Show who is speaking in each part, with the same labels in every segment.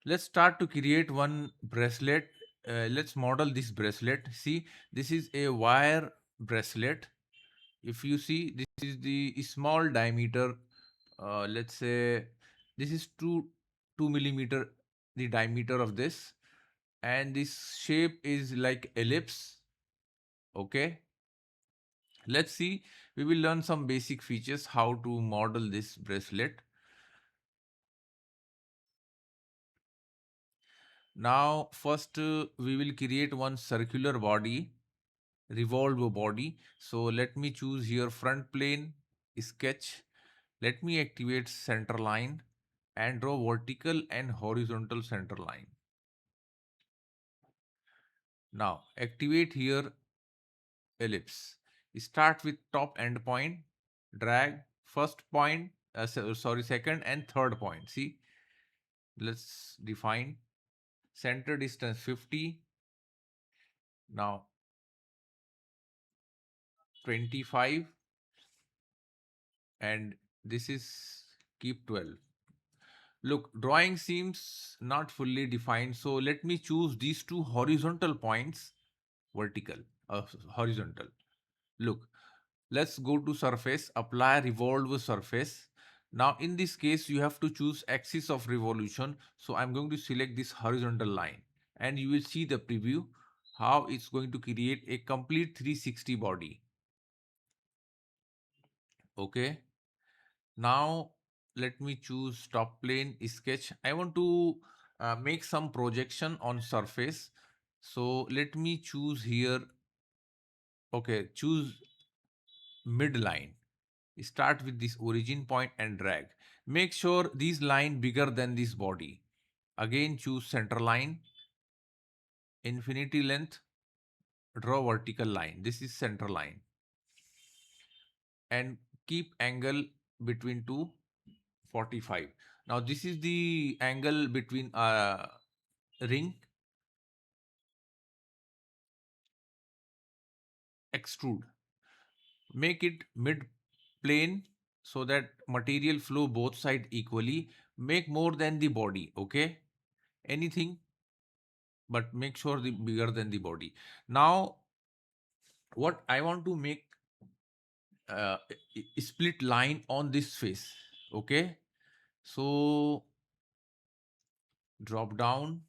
Speaker 1: Let's start to create one bracelet. Let's model this bracelet. See, this is a wire bracelet. If you see, this is the small diameter. Let's say this is 2 millimeter, the diameter of this, and this shape is like ellipse. Okay. Let's see. We will learn some basic features how to model this bracelet. Now, first we will create one circular body, revolve body. So let me choose here front plane, sketch. Let me activate center line and draw vertical and horizontal center line. Now activate here ellipse. Start with top end point, drag first point, second and third point. See, let's define center distance 50. Now 25, and this is keep 12. Look, drawing seems not fully defined. So let me choose these two horizontal points, vertical, horizontal. Look, let's go to surface, apply revolve surface. Now in this case, you have to choose axis of revolution. So I'm going to select this horizontal line and you will see the preview, how it's going to create a complete 360 body. Okay. Now let me choose top plane sketch. I want to make some projection on surface. So let me choose here. Okay, choose midline. Start with this origin point and drag. Make sure this line bigger than this body. Again choose center line, infinity length, draw vertical line. This is center line. And keep angle between two 45. Now this is the angle between ring, extrude. Make it mid plane so that material flow both side equally. Make more than the body, okay? Anything, but make sure the bigger than the body. Now, what I want to make split line on this face, okay? So drop down,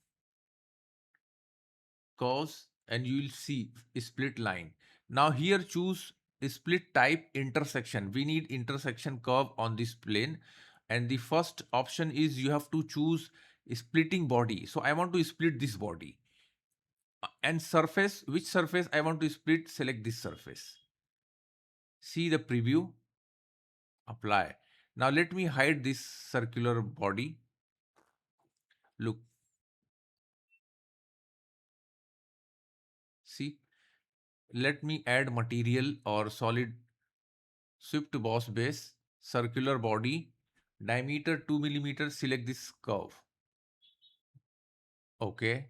Speaker 1: curves, and you will see split line. Now here choose split type intersection. We need intersection curve on this plane. And the first option is you have to choose splitting body. So I want to split this body. And surface, which surface I want to split, select this surface. See the preview, apply. Now let me hide this circular body. Look, see, let me add material or solid Swift boss base, circular body, diameter 2 millimeter, select this curve. Okay.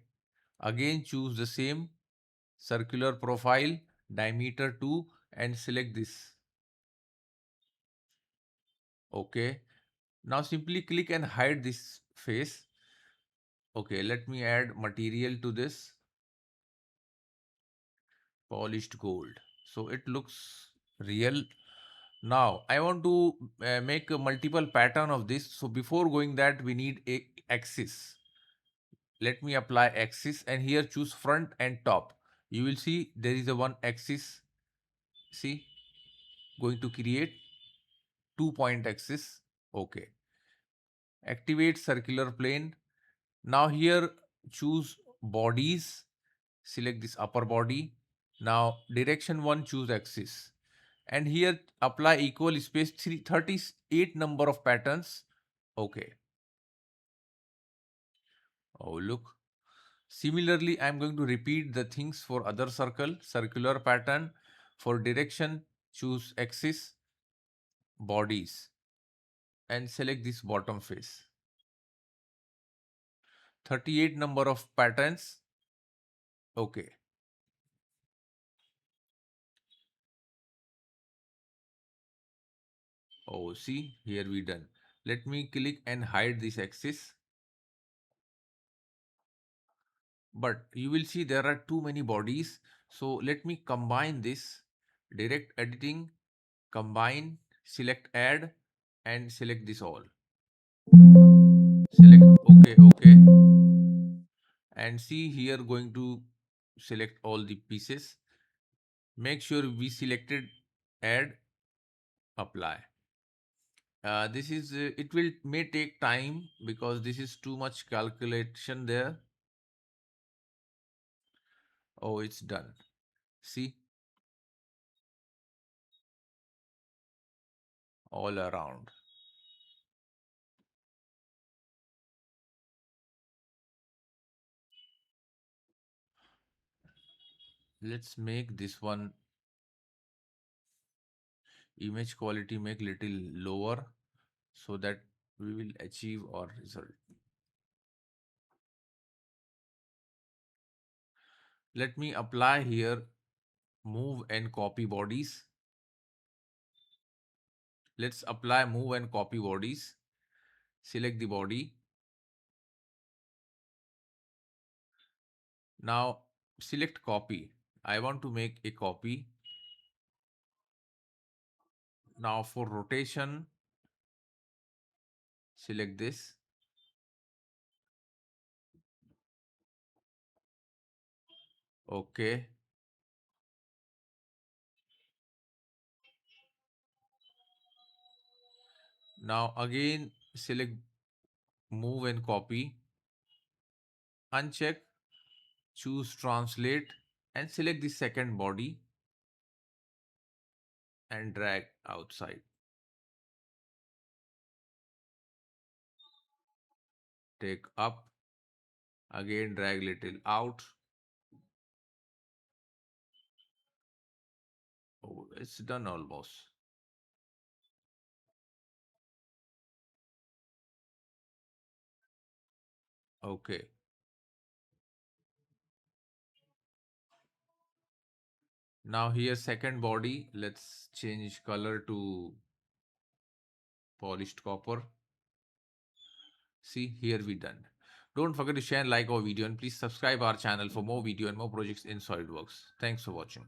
Speaker 1: Again choose the same circular profile, diameter 2 and select this. Okay. Now simply click and hide this face. Okay, let me add material to this. Polished gold. So it looks real. Now I want to make a multiple pattern of this. So before going that, we need a axis. Let me apply axis and here choose front and top. You will see there is a one axis. See, going to create 2 point axis. Okay. Activate circular plane. Now here choose bodies. Select this upper body. Now direction 1, choose axis. And here apply equal space 38 number of patterns. Okay. Oh, look. Similarly, I'm going to repeat the things for other circle, circular pattern. For direction, choose axis, bodies, and select this bottom face. 38 number of patterns. Okay. Oh, see, here we done. Let me click and hide this axis. but you will see there are too many bodies. So let me combine this. Direct editing, combine, select add, and select this all. Select OK, OK. And see here, going to select all the pieces. Make sure we selected add, apply. This is it will may take time because this is too much calculation there. Oh, it's done. See, all around. Let's make this one image quality make little lower so that we will achieve our result. Let me apply here move and copy bodies. Let's apply move and copy bodies. Select the body. Now select copy. I want to make a copy. Now for rotation, select this. Okay. Now again select move and copy. Uncheck, choose translate and select the second body and drag outside. Take up, again drag little out. Oh, it's done almost. Okay. Now here second body, let's change color to polished copper. See, here we done. Don't forget to share and like our video and please subscribe our channel for more video and more projects in SolidWorks. Thanks for watching.